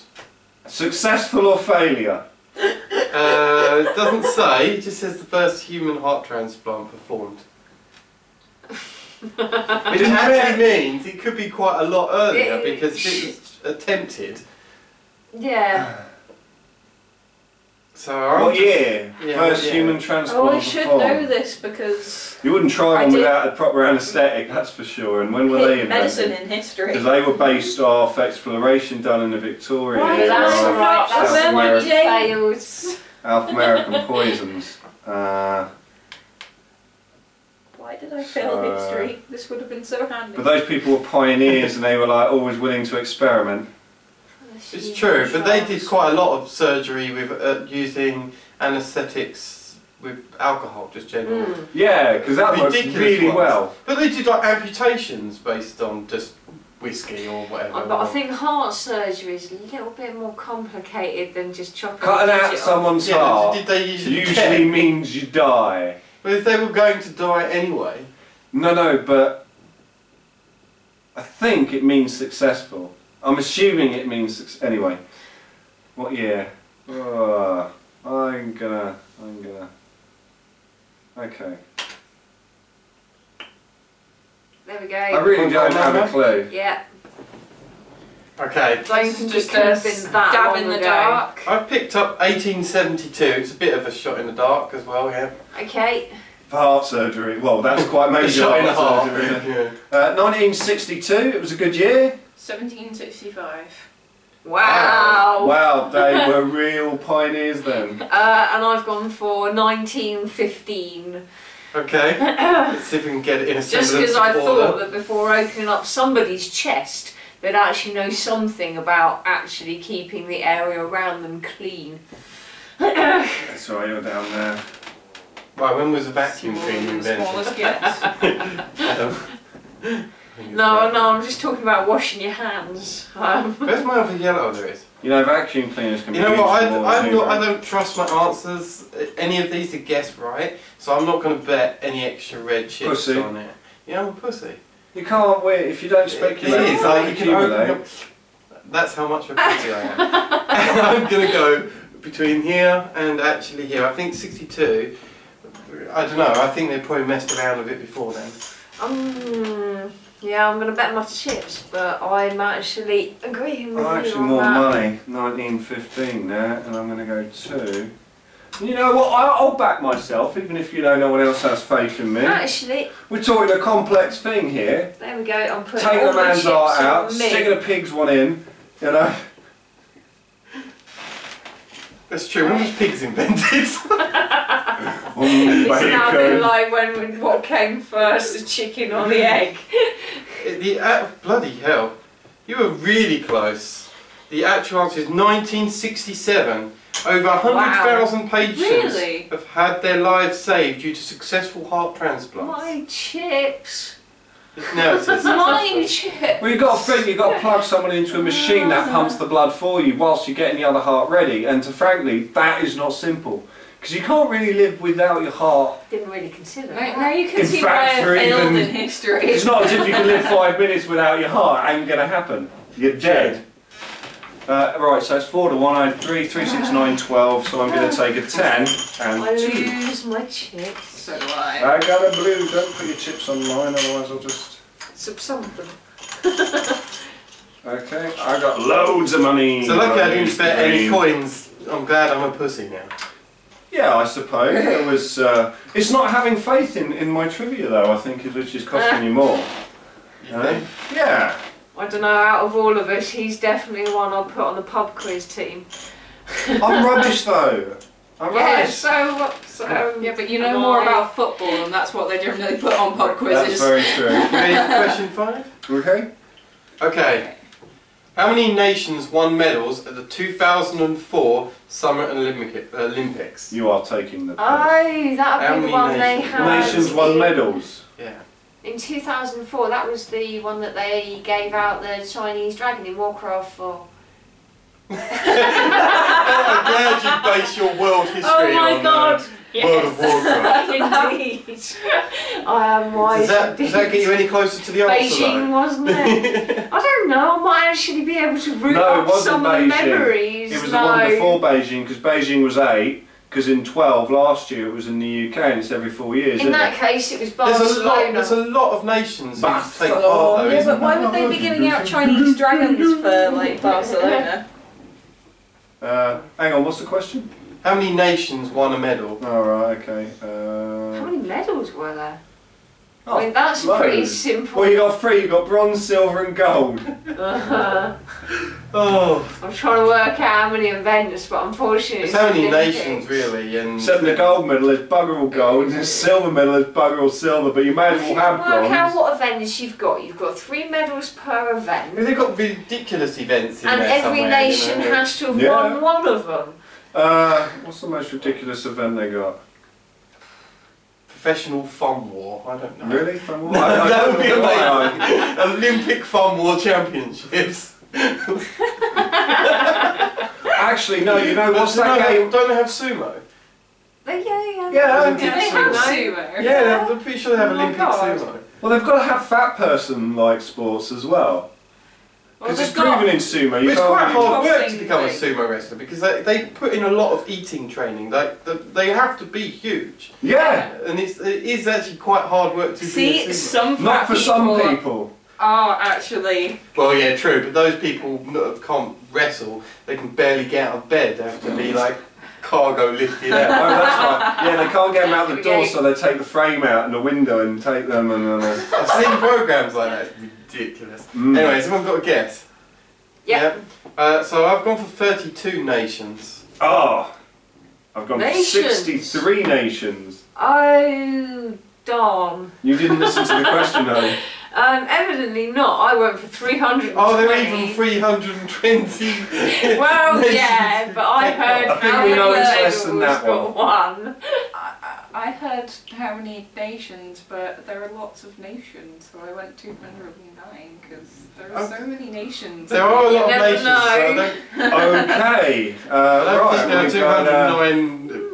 [SPEAKER 2] Successful or failure?
[SPEAKER 1] It doesn't say, it just says the first human heart transplant performed. Which actually means it could be quite a lot earlier because it was attempted.
[SPEAKER 4] Yeah.
[SPEAKER 1] So I'm
[SPEAKER 2] What
[SPEAKER 1] just-
[SPEAKER 2] year?
[SPEAKER 1] yeah,
[SPEAKER 2] First
[SPEAKER 1] yeah.
[SPEAKER 2] human transplant
[SPEAKER 3] Oh, I should
[SPEAKER 2] performed?
[SPEAKER 3] know this because
[SPEAKER 2] You wouldn't try
[SPEAKER 3] I
[SPEAKER 2] one
[SPEAKER 3] did-
[SPEAKER 2] without a proper anaesthetic, that's for sure. And when were they
[SPEAKER 3] medicine
[SPEAKER 2] invented?
[SPEAKER 3] in history.
[SPEAKER 2] Because they were based off exploration done in the Victorian
[SPEAKER 3] Right,
[SPEAKER 2] era,
[SPEAKER 3] that's
[SPEAKER 2] of
[SPEAKER 3] right,
[SPEAKER 2] South
[SPEAKER 3] that's when
[SPEAKER 2] American-
[SPEAKER 4] fails.
[SPEAKER 2] South American poisons.
[SPEAKER 3] Why did I fail history? This would have been so handy.
[SPEAKER 2] But those people were pioneers and they were like always willing to experiment.
[SPEAKER 1] It's true, but they did quite a lot of surgery with using anaesthetics with alcohol, just generally.
[SPEAKER 2] Yeah, because that works
[SPEAKER 1] Ridiculous
[SPEAKER 2] really
[SPEAKER 1] ones.
[SPEAKER 2] well.
[SPEAKER 1] But they did like amputations based on just whiskey or whatever.
[SPEAKER 4] But I think heart surgery is a little bit more complicated than just chopping
[SPEAKER 2] Cutting
[SPEAKER 4] a
[SPEAKER 2] out
[SPEAKER 4] digit off.
[SPEAKER 2] someone's
[SPEAKER 1] Yeah,
[SPEAKER 2] heart
[SPEAKER 1] did they usually
[SPEAKER 2] usually means you die.
[SPEAKER 1] But if they were going to die anyway,
[SPEAKER 2] No, but I think it means successful. I'm assuming it means anyway. What year? I'm gonna. Okay.
[SPEAKER 4] There we go.
[SPEAKER 2] I really don't have a clue.
[SPEAKER 4] Yeah.
[SPEAKER 1] Okay.
[SPEAKER 4] Don't think
[SPEAKER 3] Just
[SPEAKER 4] it could have been that
[SPEAKER 3] dab
[SPEAKER 4] long
[SPEAKER 3] in the
[SPEAKER 4] ago.
[SPEAKER 3] dark.
[SPEAKER 1] I've picked up 1872. It's a bit of a shot in the dark as well, yeah.
[SPEAKER 4] Okay.
[SPEAKER 2] For heart surgery. Well, that's quite
[SPEAKER 1] A
[SPEAKER 2] major
[SPEAKER 1] shot in the
[SPEAKER 2] heart
[SPEAKER 1] heart.
[SPEAKER 2] surgery.
[SPEAKER 1] Yeah.
[SPEAKER 2] 1962, it was a good year.
[SPEAKER 3] 1765.
[SPEAKER 4] Wow.
[SPEAKER 2] Wow, they were real pioneers then.
[SPEAKER 4] And I've gone for 1915.
[SPEAKER 1] Okay. Let's see if we can get it in a
[SPEAKER 4] Just
[SPEAKER 1] semblance
[SPEAKER 4] because I
[SPEAKER 1] of
[SPEAKER 4] thought
[SPEAKER 1] order.
[SPEAKER 4] that before opening up somebody's chest, they'd actually know something about actually keeping the area around them clean.
[SPEAKER 2] That's right, you're down there.
[SPEAKER 1] Right, when was the vacuum cleaner invented?
[SPEAKER 3] Smallest guess.
[SPEAKER 4] No, I'm just talking about washing your hands.
[SPEAKER 1] Where's my other yellow? Oh, there is.
[SPEAKER 2] You know, vacuum cleaners can be
[SPEAKER 1] You know what?
[SPEAKER 2] useful,
[SPEAKER 1] I
[SPEAKER 2] too, right?
[SPEAKER 1] don't trust my answers, any of these to guess right, so I'm not going to bet any extra red chips
[SPEAKER 2] Pussy.
[SPEAKER 1] on it. Yeah, I'm a pussy.
[SPEAKER 2] You can't win if you don't
[SPEAKER 1] It
[SPEAKER 2] speculate.
[SPEAKER 1] is, like, you can
[SPEAKER 2] accumulate.
[SPEAKER 1] open up. That's how much of a pussy I am. I'm going to go between here and actually here. I think 62. I don't know. I think they probably messed around with it before then.
[SPEAKER 4] Yeah, I'm going to bet my chips, but I'm actually agreeing with
[SPEAKER 2] I'm
[SPEAKER 4] you
[SPEAKER 2] actually
[SPEAKER 4] on
[SPEAKER 2] more
[SPEAKER 4] that.
[SPEAKER 2] money. 1915 there, and I'm going to go 2. You know what? I'll back myself, even if you know no one else has faith in me.
[SPEAKER 4] Actually,
[SPEAKER 2] We're talking a complex thing here.
[SPEAKER 4] there we go. I'm putting
[SPEAKER 2] Taking
[SPEAKER 4] all
[SPEAKER 2] a
[SPEAKER 4] the
[SPEAKER 2] man's
[SPEAKER 4] chips
[SPEAKER 2] heart out,
[SPEAKER 4] on me.
[SPEAKER 2] sticking a pig's one in. You know.
[SPEAKER 1] That's true. When was pigs invented?
[SPEAKER 4] It's now been like what came first, the chicken or the egg?
[SPEAKER 1] Bloody hell. You were really close. The actual answer is 1967. Over 100,000 patients
[SPEAKER 3] Really?
[SPEAKER 1] have had their lives saved due to successful heart transplants.
[SPEAKER 4] My chips.
[SPEAKER 1] No, it says
[SPEAKER 3] My chips.
[SPEAKER 2] Well, you've got to think, you've got to plug someone into a machine that pumps the blood for you whilst you're getting the other heart ready. And frankly, that is not simple. Because you can't really live without your heart.
[SPEAKER 4] Didn't really consider
[SPEAKER 3] Now
[SPEAKER 4] that.
[SPEAKER 3] you can
[SPEAKER 2] In
[SPEAKER 3] see
[SPEAKER 2] fact,
[SPEAKER 3] why I
[SPEAKER 2] for
[SPEAKER 3] failed
[SPEAKER 2] even-
[SPEAKER 3] in history.
[SPEAKER 2] It's not as if you can live 5 minutes without your heart. Ain't going to happen. You're dead. Right, so it's 4 to 1. I had 3, 3, 6, 9, 12. So I'm going to take a 10 and
[SPEAKER 4] I
[SPEAKER 2] 2.
[SPEAKER 4] lose my chips.
[SPEAKER 3] So do I.
[SPEAKER 2] I got a blue. Don't put your chips online, otherwise I'll just.
[SPEAKER 4] Something.
[SPEAKER 2] Okay, I got loads of money.
[SPEAKER 1] So lucky I didn't bet any
[SPEAKER 2] Green.
[SPEAKER 1] coins. I'm glad I'm a pussy now.
[SPEAKER 2] Yeah, I suppose it was. It's not having faith in my trivia though. I think which is costing you more.
[SPEAKER 1] You think?
[SPEAKER 2] Yeah.
[SPEAKER 4] I don't know, out of all of us, he's definitely the one I'll put on the pub quiz team.
[SPEAKER 2] I'm rubbish though. I'm
[SPEAKER 4] Yeah,
[SPEAKER 2] rubbish.
[SPEAKER 4] so
[SPEAKER 3] Yeah, but you know more about football, and that's what they generally put on pub quizzes.
[SPEAKER 2] That's very true.
[SPEAKER 1] Ready for question 5?
[SPEAKER 2] Okay.
[SPEAKER 1] Okay. How many nations won medals at the 2004 Summer Olympics?
[SPEAKER 2] You are taking the.
[SPEAKER 4] Oh, that
[SPEAKER 1] How
[SPEAKER 4] would be the
[SPEAKER 1] many
[SPEAKER 4] one they
[SPEAKER 1] nations?
[SPEAKER 4] had.
[SPEAKER 2] Nations won medals.
[SPEAKER 1] Yeah.
[SPEAKER 4] In 2004, that was the one that they gave out the Chinese dragon in Warcraft for.
[SPEAKER 1] I'm glad you base your world history
[SPEAKER 4] Oh my
[SPEAKER 1] on
[SPEAKER 4] god!
[SPEAKER 1] World of Warcraft.
[SPEAKER 4] Indeed. I am wise.
[SPEAKER 1] Does that get you any closer to the answer
[SPEAKER 4] Beijing,
[SPEAKER 1] though?
[SPEAKER 4] wasn't it? I don't know. I might actually be able to root
[SPEAKER 2] No, it
[SPEAKER 4] up
[SPEAKER 2] wasn't
[SPEAKER 4] some of the
[SPEAKER 2] Beijing.
[SPEAKER 4] memories.
[SPEAKER 2] It was
[SPEAKER 4] no.
[SPEAKER 2] the one before Beijing because Beijing was 8. Because in 12 last year it was in the UK and it's every 4 years.
[SPEAKER 4] In
[SPEAKER 2] isn't
[SPEAKER 4] that
[SPEAKER 2] it?
[SPEAKER 4] case, it was
[SPEAKER 1] There's
[SPEAKER 4] Barcelona.
[SPEAKER 1] a lot of nations who take part though.
[SPEAKER 3] Yeah,
[SPEAKER 1] isn't
[SPEAKER 3] but why would they be giving out Chinese dragons for like Barcelona?
[SPEAKER 2] Hang on, what's the question?
[SPEAKER 1] How many nations won a medal?
[SPEAKER 2] Oh, right, okay.
[SPEAKER 4] How many medals were there?
[SPEAKER 2] Oh,
[SPEAKER 4] I mean, that's
[SPEAKER 2] loads.
[SPEAKER 4] pretty simple.
[SPEAKER 2] Well, you got 3. You got bronze, silver, and gold.
[SPEAKER 1] Oh,
[SPEAKER 4] I'm trying to work out how many events, but unfortunately,
[SPEAKER 1] there's how many
[SPEAKER 4] it's
[SPEAKER 1] nations really? And
[SPEAKER 2] Except the gold medal is bugger all gold, and the silver medal is bugger all silver, but you may as
[SPEAKER 4] If you
[SPEAKER 2] well have
[SPEAKER 4] can work out
[SPEAKER 2] bronze.
[SPEAKER 4] what events you've got 3 medals per event,
[SPEAKER 1] they've got ridiculous events in
[SPEAKER 4] and
[SPEAKER 1] there
[SPEAKER 4] every
[SPEAKER 1] somewhere,
[SPEAKER 4] nation
[SPEAKER 1] you know.
[SPEAKER 4] has to have
[SPEAKER 2] Yeah.
[SPEAKER 4] won one of them.
[SPEAKER 2] What's the most ridiculous event they got?
[SPEAKER 1] Professional Fun War. I don't know.
[SPEAKER 2] Really? I
[SPEAKER 1] That would be
[SPEAKER 2] don't know why
[SPEAKER 1] amazing. Olympic Fun War Championships.
[SPEAKER 2] Actually, no, you know what's
[SPEAKER 1] Don't
[SPEAKER 2] that
[SPEAKER 1] they
[SPEAKER 2] game?
[SPEAKER 1] have- Don't they have sumo?
[SPEAKER 2] Yeah,
[SPEAKER 1] Yeah,
[SPEAKER 3] Do they have
[SPEAKER 4] No.
[SPEAKER 3] sumo?
[SPEAKER 1] Yeah, I'm pretty sure they have
[SPEAKER 4] Oh my
[SPEAKER 1] Olympic
[SPEAKER 4] God.
[SPEAKER 1] sumo.
[SPEAKER 2] well, they've got to have fat person like sports as well. Because
[SPEAKER 3] Well,
[SPEAKER 2] it's
[SPEAKER 3] they've got-
[SPEAKER 2] proven in sumo.
[SPEAKER 1] But
[SPEAKER 2] You
[SPEAKER 1] it's
[SPEAKER 2] can't
[SPEAKER 1] quite
[SPEAKER 2] really-
[SPEAKER 1] hard work to
[SPEAKER 3] boxing
[SPEAKER 1] become a
[SPEAKER 3] thing.
[SPEAKER 1] sumo wrestler because they put in a lot of eating training. They have to be huge,
[SPEAKER 2] Yeah,
[SPEAKER 1] and it is actually quite hard work to
[SPEAKER 3] See,
[SPEAKER 1] be a sumo.
[SPEAKER 3] some
[SPEAKER 2] not
[SPEAKER 3] fat
[SPEAKER 2] for some
[SPEAKER 3] people
[SPEAKER 2] people.
[SPEAKER 3] are actually...
[SPEAKER 1] Well, yeah, true, but those people that can't wrestle, they can barely get out of bed. They have to be like cargo lifted out.
[SPEAKER 2] Oh, that's right. Yeah, they can't get them out the door, so they take the frame out and the window and take them and...
[SPEAKER 1] I've seen programs like that. It's ridiculous. Anyway, someone got a guess?
[SPEAKER 4] Yep.
[SPEAKER 1] So I've gone for 32 nations.
[SPEAKER 2] Oh! I've gone
[SPEAKER 4] Nations.
[SPEAKER 2] for 63 nations.
[SPEAKER 4] Oh, darn.
[SPEAKER 2] You didn't listen to the question, though.
[SPEAKER 4] Evidently not. I went for 320.
[SPEAKER 1] Oh, there are even 320.
[SPEAKER 4] Well,
[SPEAKER 1] nations.
[SPEAKER 4] yeah, but I heard
[SPEAKER 2] I think we know it's less than that
[SPEAKER 4] got one.
[SPEAKER 3] I heard how many nations, but there are lots of nations, so I went 209 because there are so many nations.
[SPEAKER 1] There are a lot of
[SPEAKER 4] never
[SPEAKER 1] nations, so I
[SPEAKER 4] know.
[SPEAKER 1] don't,
[SPEAKER 2] Okay.
[SPEAKER 1] I don't think there are
[SPEAKER 2] we've got,
[SPEAKER 1] 209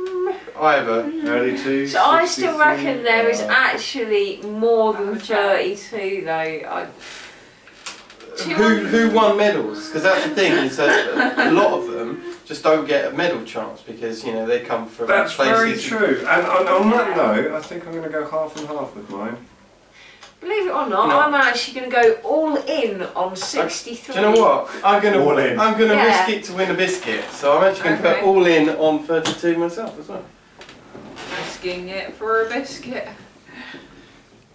[SPEAKER 1] either.
[SPEAKER 2] 32,
[SPEAKER 4] So I still
[SPEAKER 2] 63,
[SPEAKER 4] reckon there is actually more than 32 though.
[SPEAKER 1] Who won medals? Because that's the thing, is that a lot of them just don't get a medal chance because, you know, they come from
[SPEAKER 2] That's
[SPEAKER 1] places...
[SPEAKER 2] very true. And on that note, I think I'm going to go half and half with mine.
[SPEAKER 4] Believe it or not,
[SPEAKER 1] No.
[SPEAKER 4] I'm actually going to go all in on 63.
[SPEAKER 1] Do you know what? I'm
[SPEAKER 2] All in.
[SPEAKER 1] going to
[SPEAKER 4] Yeah.
[SPEAKER 1] risk it to win a biscuit. So I'm actually going to
[SPEAKER 3] Okay.
[SPEAKER 1] put all in on 32 myself as well.
[SPEAKER 3] Risking it for a biscuit.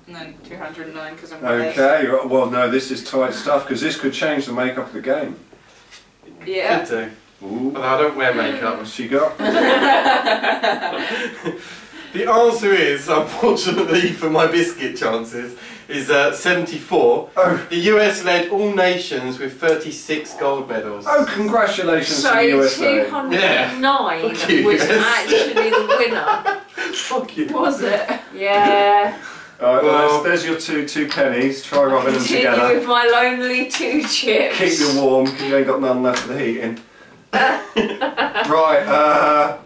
[SPEAKER 3] And then 209 because I'm biased.
[SPEAKER 2] Okay, well no, this is tight stuff because this could change the makeup of the game.
[SPEAKER 3] Yeah.
[SPEAKER 1] Could do.
[SPEAKER 2] Ooh.
[SPEAKER 1] Although I don't wear makeup.
[SPEAKER 2] What's she got?
[SPEAKER 1] The answer is, unfortunately for my biscuit chances, is 74.
[SPEAKER 2] Oh.
[SPEAKER 1] The US led all nations with 36 gold medals.
[SPEAKER 2] Oh, congratulations
[SPEAKER 4] So
[SPEAKER 2] to the USA.
[SPEAKER 4] 209
[SPEAKER 1] Fuck you,
[SPEAKER 4] was
[SPEAKER 1] yes.
[SPEAKER 4] actually the winner.
[SPEAKER 1] Fuck you.
[SPEAKER 3] Was it?
[SPEAKER 4] Yeah.
[SPEAKER 2] Alright, well,
[SPEAKER 1] Well-
[SPEAKER 2] there's your two pennies. Try rubbing them
[SPEAKER 4] Continue
[SPEAKER 2] together.
[SPEAKER 4] with my lonely 2 chips.
[SPEAKER 2] Keep you warm because you ain't got none left for the heating. Right,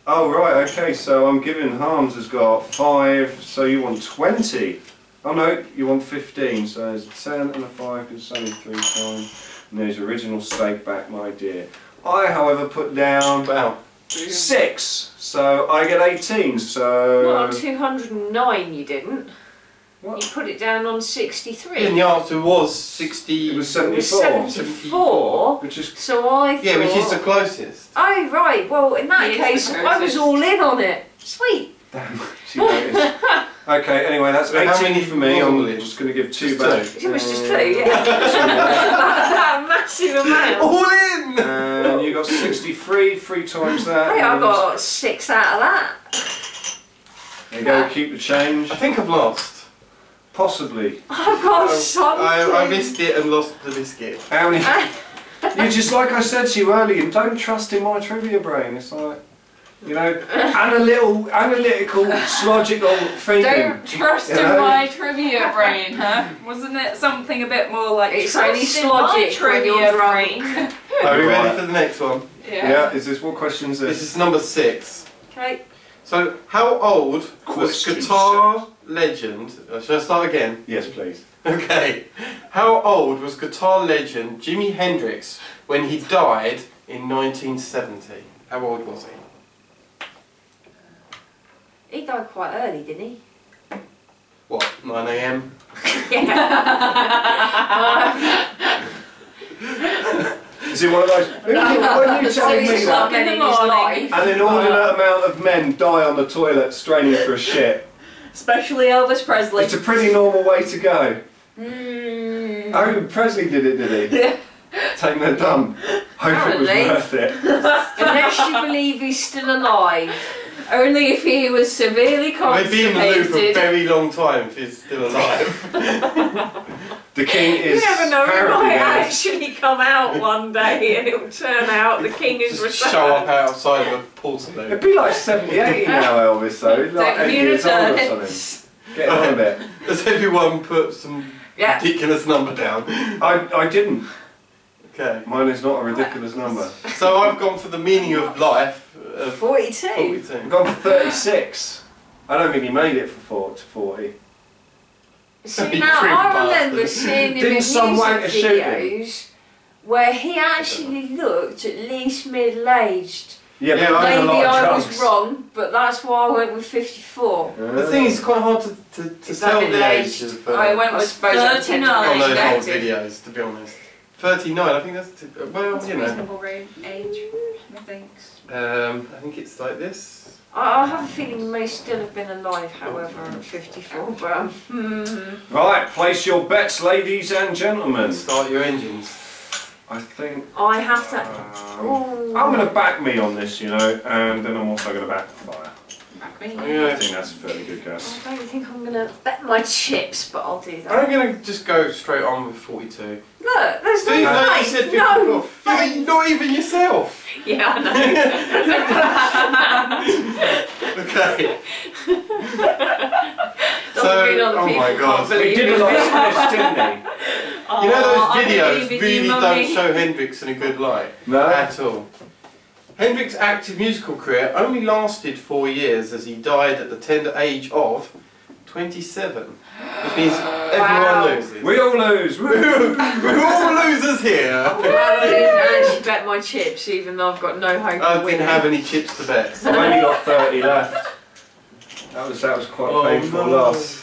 [SPEAKER 2] oh right, okay, so I'm giving Harms has got 5, so you want 20. Oh no, you want 15, so there's a 10 and a 5 because it's only 3 times. And there's original steak back, my dear. I, however, put down
[SPEAKER 1] Wow.
[SPEAKER 2] 6, so I get 18, so...
[SPEAKER 4] Well, on 209 you didn't.
[SPEAKER 2] What?
[SPEAKER 4] You put it down on 63.
[SPEAKER 1] And the answer was 60...
[SPEAKER 2] It was
[SPEAKER 4] It was
[SPEAKER 2] 74.
[SPEAKER 4] 74.
[SPEAKER 2] Which is...
[SPEAKER 4] So I thought...
[SPEAKER 1] Yeah, which is the closest.
[SPEAKER 4] Oh, right. Well, in that
[SPEAKER 3] It is
[SPEAKER 4] case,
[SPEAKER 3] the
[SPEAKER 4] I was
[SPEAKER 3] closest.
[SPEAKER 4] all in on it. Sweet.
[SPEAKER 2] Damn, she noticed. Okay, anyway, that's
[SPEAKER 1] So
[SPEAKER 2] 18
[SPEAKER 1] how many
[SPEAKER 2] for me.
[SPEAKER 1] was
[SPEAKER 2] I'm
[SPEAKER 1] all in?
[SPEAKER 2] just going to give 2
[SPEAKER 1] Just
[SPEAKER 2] back.
[SPEAKER 1] two.
[SPEAKER 4] It was just 2, yeah. that massive amount.
[SPEAKER 1] All in!
[SPEAKER 2] And you got 63, 3 times that.
[SPEAKER 4] Hey, I got 6 out of that.
[SPEAKER 2] There you go, keep the change.
[SPEAKER 1] I think I've lost.
[SPEAKER 2] Possibly.
[SPEAKER 4] I've got something.
[SPEAKER 1] I missed it and lost the biscuit.
[SPEAKER 2] How many? You just, like I said to you earlier, don't trust in my trivia brain. It's like, you know, analytical, logical thinking.
[SPEAKER 3] Don't trust
[SPEAKER 2] You
[SPEAKER 3] in
[SPEAKER 2] know?
[SPEAKER 3] my trivia brain, huh? Wasn't it something a bit more like
[SPEAKER 4] It's
[SPEAKER 3] trust
[SPEAKER 4] only
[SPEAKER 3] in
[SPEAKER 4] slogic
[SPEAKER 3] my
[SPEAKER 4] when you're
[SPEAKER 3] trivia
[SPEAKER 4] drunk.
[SPEAKER 3] brain?
[SPEAKER 1] Are we
[SPEAKER 2] Right.
[SPEAKER 1] ready for the next one?
[SPEAKER 2] Yeah, is this, what question is
[SPEAKER 1] This
[SPEAKER 2] this?
[SPEAKER 1] is number 6.
[SPEAKER 4] Okay.
[SPEAKER 1] So, how old was
[SPEAKER 2] Question
[SPEAKER 1] guitar legend... should I start again?
[SPEAKER 2] Yes, please.
[SPEAKER 1] Okay. How old was guitar legend Jimi Hendrix when he died in 1970? How old was he?
[SPEAKER 4] He died quite early, didn't he?
[SPEAKER 1] What, 9 AM?
[SPEAKER 4] Yeah.
[SPEAKER 2] Is it one of those? When you
[SPEAKER 4] So
[SPEAKER 2] tell
[SPEAKER 4] he's
[SPEAKER 2] me that,
[SPEAKER 4] slugging in his
[SPEAKER 3] morning.
[SPEAKER 4] life.
[SPEAKER 2] an inordinate amount of men die on the toilet straining for a shit,
[SPEAKER 3] Especially Elvis Presley.
[SPEAKER 2] it's a pretty normal way to go.
[SPEAKER 4] Mm.
[SPEAKER 2] Oh, Presley did it, did he? Take no dumb. Hope it was
[SPEAKER 4] Apparently.
[SPEAKER 2] worth it.
[SPEAKER 4] Unless you believe he's still alive.
[SPEAKER 3] Only if he was severely
[SPEAKER 1] We've been in the loop for a
[SPEAKER 3] constipated.
[SPEAKER 1] very long time if he's still alive.
[SPEAKER 2] The king
[SPEAKER 4] You
[SPEAKER 2] is
[SPEAKER 4] never know, he
[SPEAKER 2] apparently
[SPEAKER 4] might
[SPEAKER 2] dead.
[SPEAKER 4] actually come out one day and it'll turn out the king is
[SPEAKER 1] Just
[SPEAKER 4] returned.
[SPEAKER 1] show up outside of a porcelain.
[SPEAKER 2] It'd be like 78 now, Elvis, though. He's like
[SPEAKER 3] Don't
[SPEAKER 2] 8 years old or
[SPEAKER 3] return.
[SPEAKER 2] something. Get on a bit.
[SPEAKER 1] Does everyone put some
[SPEAKER 4] Yeah.
[SPEAKER 1] ridiculous number down?
[SPEAKER 2] I didn't.
[SPEAKER 1] Okay.
[SPEAKER 2] Mine is not a ridiculous number.
[SPEAKER 1] So I've gone for the meaning of life of
[SPEAKER 4] 42.
[SPEAKER 1] 42.
[SPEAKER 2] I've gone for 36. I don't think he made it for 40.
[SPEAKER 4] See,
[SPEAKER 1] You
[SPEAKER 4] now
[SPEAKER 1] creep
[SPEAKER 4] I remember
[SPEAKER 1] bastard.
[SPEAKER 4] seeing him
[SPEAKER 2] Didn't
[SPEAKER 4] in
[SPEAKER 2] some wanker
[SPEAKER 4] music
[SPEAKER 2] shoot him?
[SPEAKER 4] videos where he actually looked at least middle-aged.
[SPEAKER 2] Yeah, but I
[SPEAKER 4] Maybe
[SPEAKER 2] own a lot of
[SPEAKER 4] I
[SPEAKER 2] drugs.
[SPEAKER 4] was wrong, but that's why I went with 54.
[SPEAKER 1] The thing is, it's quite hard to tell the age of.
[SPEAKER 3] I went with 39.
[SPEAKER 1] on those old
[SPEAKER 3] Active.
[SPEAKER 1] videos, to be honest. 39, I think that's well,
[SPEAKER 3] That's a
[SPEAKER 1] you know.
[SPEAKER 3] reasonable age, I think.
[SPEAKER 1] I think it's like this.
[SPEAKER 4] I have a feeling you may still have been alive, however, at 54, but...
[SPEAKER 2] Right, place your bets, ladies and gentlemen.
[SPEAKER 1] Start your engines.
[SPEAKER 2] I think...
[SPEAKER 4] I have to...
[SPEAKER 2] I'm going to back me on this, you know, and then I'm also going to back Fire.
[SPEAKER 3] Back me.
[SPEAKER 2] I think that's a fairly good guess.
[SPEAKER 4] I don't think I'm going to bet my chips, but I'll do that.
[SPEAKER 1] I'm going to just go straight on with 42.
[SPEAKER 4] Look, there's
[SPEAKER 1] Do you
[SPEAKER 4] no
[SPEAKER 1] know you
[SPEAKER 4] face,
[SPEAKER 1] said 54?
[SPEAKER 4] no
[SPEAKER 1] Yeah,
[SPEAKER 4] face.
[SPEAKER 1] not even yourself.
[SPEAKER 4] Yeah, I know.
[SPEAKER 1] Okay.
[SPEAKER 4] Doesn't mean other
[SPEAKER 1] oh
[SPEAKER 4] people
[SPEAKER 1] my
[SPEAKER 4] can't
[SPEAKER 1] God.
[SPEAKER 2] He
[SPEAKER 4] believe
[SPEAKER 2] did a
[SPEAKER 4] me.
[SPEAKER 2] lot of splits, didn't
[SPEAKER 1] You know those
[SPEAKER 3] I
[SPEAKER 1] videos
[SPEAKER 3] believe in you,
[SPEAKER 1] really don't
[SPEAKER 3] Mummy.
[SPEAKER 1] show Hendrix in a good light
[SPEAKER 2] he? No?
[SPEAKER 1] at all. Hendrix's active musical career only lasted 4 years as he died at the tender age of 27. Which means everyone loses.
[SPEAKER 2] We all lose!
[SPEAKER 1] We're all losers here.
[SPEAKER 4] Well, I didn't actually bet my chips, even though I've got no hope
[SPEAKER 1] I
[SPEAKER 4] of
[SPEAKER 1] didn't
[SPEAKER 4] winning.
[SPEAKER 1] have any chips to bet.
[SPEAKER 2] I've only got 30 left. That was quite a painful loss.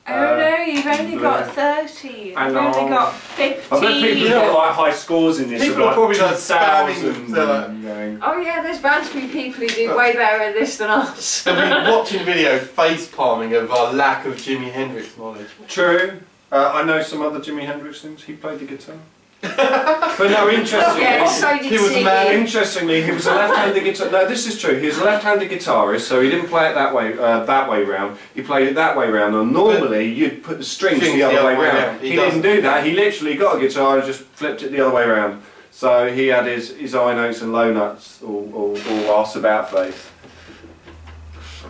[SPEAKER 3] Oh no, you've only got 30.
[SPEAKER 2] I
[SPEAKER 3] You've
[SPEAKER 2] know.
[SPEAKER 3] only got
[SPEAKER 2] I bet people
[SPEAKER 3] 15.
[SPEAKER 2] got like high scores in this.
[SPEAKER 1] People
[SPEAKER 2] of,
[SPEAKER 1] are
[SPEAKER 2] like
[SPEAKER 1] probably like
[SPEAKER 2] 2,000
[SPEAKER 1] spamming, they're like-
[SPEAKER 2] and going.
[SPEAKER 4] Oh yeah, there's bound to be people who do way better at this than us.
[SPEAKER 1] They'll be watching video face palming of our lack of Jimi Hendrix knowledge.
[SPEAKER 2] True. I know some other Jimi Hendrix things. He played the guitar. But no, interestingly,
[SPEAKER 4] Yeah, so did
[SPEAKER 1] He was
[SPEAKER 4] Siggy.
[SPEAKER 1] mad.
[SPEAKER 2] interestingly, he was a left-handed guitar. No, this is true. He was a left-handed guitarist, so he didn't play it that way round. He played it that way round. And normally, you'd put the strings the other way round. He didn't do that. He literally got a guitar and just flipped it the other way round. So he had his high notes and low notes all arse about face.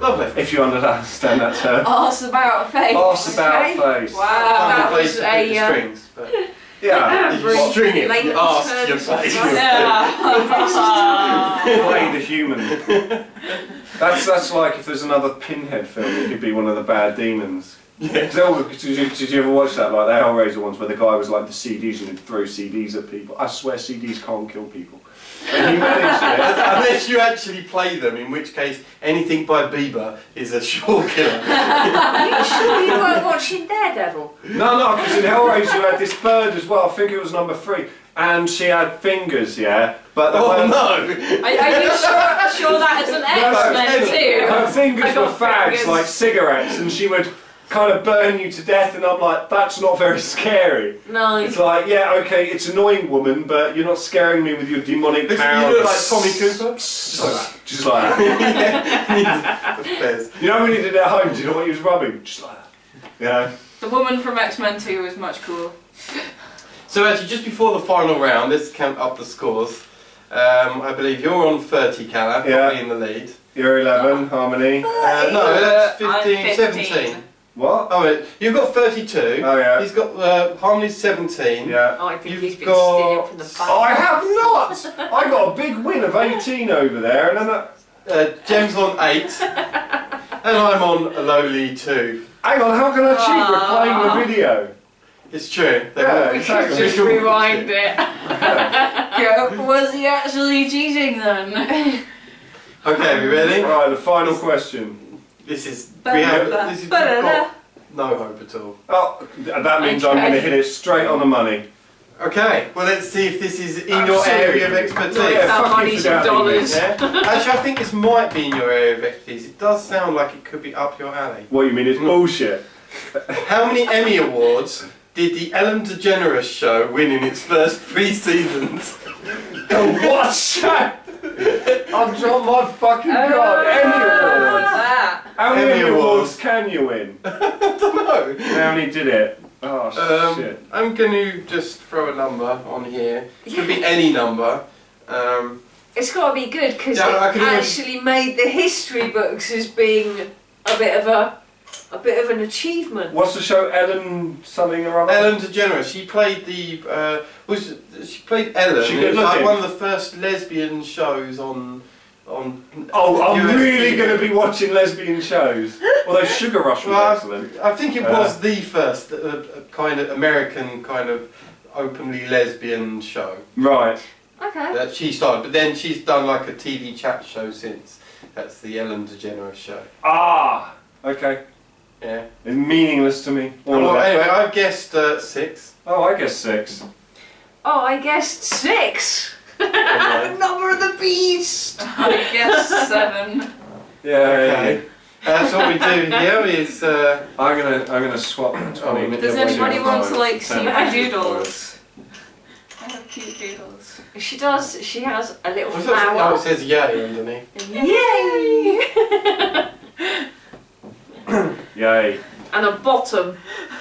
[SPEAKER 1] Lovely.
[SPEAKER 2] If you understand that term.
[SPEAKER 3] Arse about face.
[SPEAKER 2] Arse about face.
[SPEAKER 3] Wow.
[SPEAKER 4] That
[SPEAKER 1] Funny
[SPEAKER 4] was
[SPEAKER 1] place to put the
[SPEAKER 4] a
[SPEAKER 1] strings, but
[SPEAKER 2] Yeah.
[SPEAKER 1] you just string it,
[SPEAKER 4] Layman's
[SPEAKER 1] arse to your
[SPEAKER 4] terms.
[SPEAKER 1] face.
[SPEAKER 2] Play the human. That's like if there's another Pinhead film, it could be one of the bad demons.
[SPEAKER 1] Yeah.
[SPEAKER 2] Did you ever watch that, like the Hellraiser ones, where the guy was like the CDs and he'd throw CDs at people? I swear CDs can't kill people. And he managed it.
[SPEAKER 1] Unless you actually play them, in which case anything by Bieber is a sure killer.
[SPEAKER 4] Are you sure you weren't watching Daredevil?
[SPEAKER 2] No, because in Hellraiser you had this bird as well, I think it was number 3, and she had fingers, yeah? But the
[SPEAKER 1] Oh
[SPEAKER 2] one-
[SPEAKER 1] no!
[SPEAKER 3] Are you sure that is an X-Men too?
[SPEAKER 2] Her fingers
[SPEAKER 3] I
[SPEAKER 2] were
[SPEAKER 3] got
[SPEAKER 2] fags,
[SPEAKER 3] fingers.
[SPEAKER 2] like cigarettes, and she would kind of burn you to death, and I'm like, that's not very scary.
[SPEAKER 4] No.
[SPEAKER 2] It's like, yeah, okay, it's annoying, woman, but you're not scaring me with your demonic
[SPEAKER 1] You
[SPEAKER 2] power.
[SPEAKER 1] look like Tommy Cooper.
[SPEAKER 2] Just like that. Just like that.
[SPEAKER 1] Fez.
[SPEAKER 2] You know when he did it at home, do you know what he was rubbing? Just like that. You know?
[SPEAKER 3] The woman from X-Men 2 was much cooler.
[SPEAKER 1] So actually, just before the final round, let's count up the scores. I believe you're on 30, Calla, probably
[SPEAKER 2] Yeah.
[SPEAKER 1] in the lead.
[SPEAKER 2] You're 11, Harmony.
[SPEAKER 1] No, that's
[SPEAKER 3] I'm
[SPEAKER 1] 15,
[SPEAKER 3] 15.
[SPEAKER 1] 17.
[SPEAKER 2] What?
[SPEAKER 1] Oh, wait, you've got 32.
[SPEAKER 2] Oh, yeah.
[SPEAKER 1] He's got Harmony's 17.
[SPEAKER 2] Yeah.
[SPEAKER 4] I think
[SPEAKER 1] You've
[SPEAKER 4] he's been
[SPEAKER 1] got-
[SPEAKER 4] stealing from the back.
[SPEAKER 2] Oh, I have not! I got a big win of 18 over there, and then
[SPEAKER 1] Jem's on 8. And I'm on a lowly 2.
[SPEAKER 2] hang on, how can I cheat? We're playing the video.
[SPEAKER 1] It's true.
[SPEAKER 2] Yeah,
[SPEAKER 4] We should
[SPEAKER 2] exactly.
[SPEAKER 4] just rewind it.
[SPEAKER 3] Was he actually cheating then?
[SPEAKER 1] Okay, we ready?
[SPEAKER 2] Right, the final question.
[SPEAKER 1] This is we've got no hope at all.
[SPEAKER 2] Oh, that means I'm going to hit it straight on the money.
[SPEAKER 1] Okay, well let's see if this is in your area of expertise.
[SPEAKER 2] Yeah,
[SPEAKER 4] Our
[SPEAKER 2] fuck you
[SPEAKER 4] money's
[SPEAKER 2] for
[SPEAKER 4] in
[SPEAKER 2] doubting me.
[SPEAKER 4] dollars.
[SPEAKER 1] Yeah? Actually, I think this might be in your area of expertise. It does sound like it could be up your alley.
[SPEAKER 2] What, you mean it's bullshit?
[SPEAKER 1] How many Emmy Awards did the Ellen DeGeneres show win in its first 3 seasons?
[SPEAKER 2] What show? I've dropped my fucking god. Emmy Awards.
[SPEAKER 3] That.
[SPEAKER 2] How many
[SPEAKER 1] Emmy
[SPEAKER 2] Emmy Awards
[SPEAKER 1] Awards.
[SPEAKER 2] can you win?
[SPEAKER 1] I don't know.
[SPEAKER 2] How many did it? Oh, shit.
[SPEAKER 1] I'm going to just throw a number on here. It could be any number.
[SPEAKER 4] It's got to be good because
[SPEAKER 1] Yeah, I
[SPEAKER 4] it
[SPEAKER 1] can even-
[SPEAKER 4] actually made the history books as being a bit of an achievement.
[SPEAKER 2] What's the show? Ellen something or other?
[SPEAKER 1] Ellen DeGeneres. She played she played Ellen.
[SPEAKER 2] She
[SPEAKER 1] It
[SPEAKER 2] good
[SPEAKER 1] was like
[SPEAKER 2] looking?
[SPEAKER 1] one of the first lesbian shows on.
[SPEAKER 2] Oh, I'm
[SPEAKER 1] US
[SPEAKER 2] really
[SPEAKER 1] TV.
[SPEAKER 2] going to be watching lesbian shows. Although Sugar Rush was
[SPEAKER 1] Well,
[SPEAKER 2] excellent.
[SPEAKER 1] I think it was the first kind of American kind of openly lesbian show.
[SPEAKER 2] Right.
[SPEAKER 4] Okay, Okay.
[SPEAKER 1] That she started, but then she's done like a TV chat show since. That's the Ellen DeGeneres show.
[SPEAKER 2] Ah, okay.
[SPEAKER 1] Yeah.
[SPEAKER 2] It's meaningless to me.
[SPEAKER 1] Well, anyway, I've guessed 6.
[SPEAKER 2] Oh, I guess 6.
[SPEAKER 4] Oh, I guessed 6.
[SPEAKER 1] Okay.
[SPEAKER 4] Number of the beast.
[SPEAKER 3] I guess 7.
[SPEAKER 2] Yeah.
[SPEAKER 1] Okay. So what we do here is...
[SPEAKER 2] I'm gonna swap 20.
[SPEAKER 3] Does anybody want to like see my
[SPEAKER 2] 10.
[SPEAKER 3] doodles? I have cute doodles.
[SPEAKER 4] She does. She has a little
[SPEAKER 1] Oh, it
[SPEAKER 4] flower.
[SPEAKER 1] says yay underneath.
[SPEAKER 4] Yay!
[SPEAKER 2] Yay.
[SPEAKER 4] And a bottom.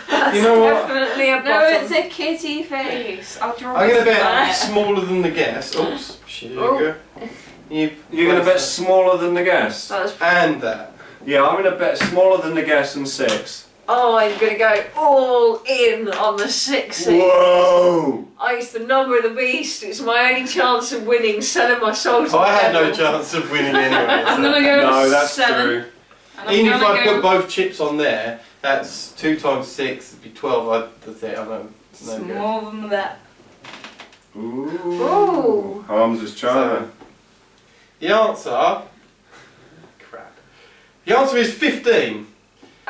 [SPEAKER 4] That's
[SPEAKER 1] You know what?
[SPEAKER 4] definitely a bottom.
[SPEAKER 3] No, it's a kitty face. I'll draw
[SPEAKER 1] I'm going to
[SPEAKER 3] it.
[SPEAKER 1] bet smaller than the guess. Oops. Sugar.
[SPEAKER 2] You're gonna bet smaller than the guess?
[SPEAKER 4] That's,
[SPEAKER 1] And that.
[SPEAKER 2] Yeah, I'm gonna bet smaller than the guess and 6.
[SPEAKER 4] oh, I'm going to go all in on the 6.
[SPEAKER 2] Whoa!
[SPEAKER 4] It's the number of the beast. It's my only chance of winning, selling my soul to
[SPEAKER 1] Oh,
[SPEAKER 4] the
[SPEAKER 1] I had no
[SPEAKER 4] devil.
[SPEAKER 1] chance of winning anyway.
[SPEAKER 3] I'm
[SPEAKER 1] So.
[SPEAKER 3] gonna go
[SPEAKER 2] No, that's
[SPEAKER 3] 7.
[SPEAKER 2] true.
[SPEAKER 3] And I'm
[SPEAKER 1] Even if
[SPEAKER 3] gonna
[SPEAKER 1] I
[SPEAKER 3] go
[SPEAKER 1] put both chips on there, that's 2 times 6, it'd be 12. That's it. I know. It's no good.
[SPEAKER 3] more than that.
[SPEAKER 2] Ooh.
[SPEAKER 4] Ooh.
[SPEAKER 2] Harms is trying.
[SPEAKER 1] The answer... Crap. The answer is 15.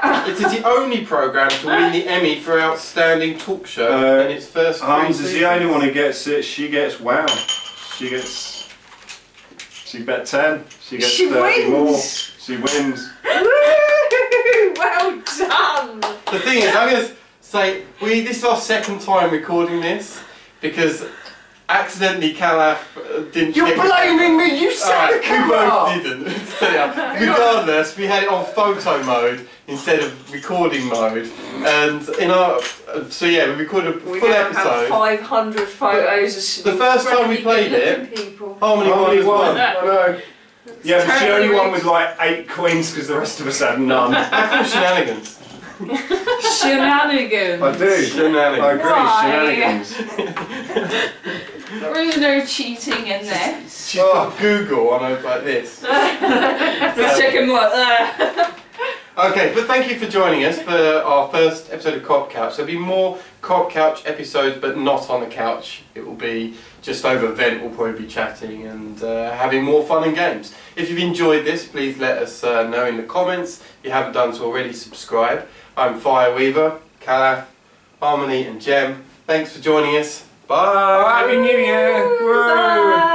[SPEAKER 1] It is the only programme to win the Emmy for Outstanding Talk Show in its first 3
[SPEAKER 2] Harms is the
[SPEAKER 1] seasons.
[SPEAKER 2] only one who gets it. She gets wow. She bet 10. She gets
[SPEAKER 4] She
[SPEAKER 2] 30 more.
[SPEAKER 4] wins.
[SPEAKER 2] She wins.
[SPEAKER 4] Woo! Well done.
[SPEAKER 1] The thing is, I'm going to say, this is our second time recording this because accidentally Calaf didn't
[SPEAKER 2] You're
[SPEAKER 1] check it.
[SPEAKER 2] blaming me. You set
[SPEAKER 1] Alright,
[SPEAKER 2] the
[SPEAKER 1] we
[SPEAKER 2] camera.
[SPEAKER 1] both didn't set it up. Regardless, we had it on photo mode instead of recording mode, and in our so yeah, we recorded a
[SPEAKER 4] We
[SPEAKER 1] full
[SPEAKER 4] now have
[SPEAKER 1] episode.
[SPEAKER 4] 500 photos of some
[SPEAKER 1] The first time we
[SPEAKER 4] incredibly
[SPEAKER 1] played it,
[SPEAKER 4] good-looking people.
[SPEAKER 1] Harmony won
[SPEAKER 2] Only
[SPEAKER 1] as
[SPEAKER 2] one.
[SPEAKER 1] well.
[SPEAKER 2] I know. Yeah, but she
[SPEAKER 3] totally
[SPEAKER 2] only won
[SPEAKER 3] rigged.
[SPEAKER 2] with like 8 coins because the rest of us had none.
[SPEAKER 1] I call shenanigans.
[SPEAKER 3] Shenanigans.
[SPEAKER 2] I do. I
[SPEAKER 1] Shenanigans.
[SPEAKER 2] agree.
[SPEAKER 3] Why?
[SPEAKER 2] Shenanigans.
[SPEAKER 3] There is no cheating in this.
[SPEAKER 1] She's got Google on her like this.
[SPEAKER 3] Just check him like that.
[SPEAKER 1] Okay, but thank you for joining us for our first episode of Co-op Couch. There'll be more Co-op Couch episodes, but not on the couch. It will be just over vent. We'll probably be chatting and having more fun and games. If you've enjoyed this, please let us know in the comments. If you haven't done so already, subscribe. I'm Fireweaver, Calaf, Harmony and Jem. Thanks for joining us. Bye!
[SPEAKER 2] Happy New Year! Woo.
[SPEAKER 4] Bye.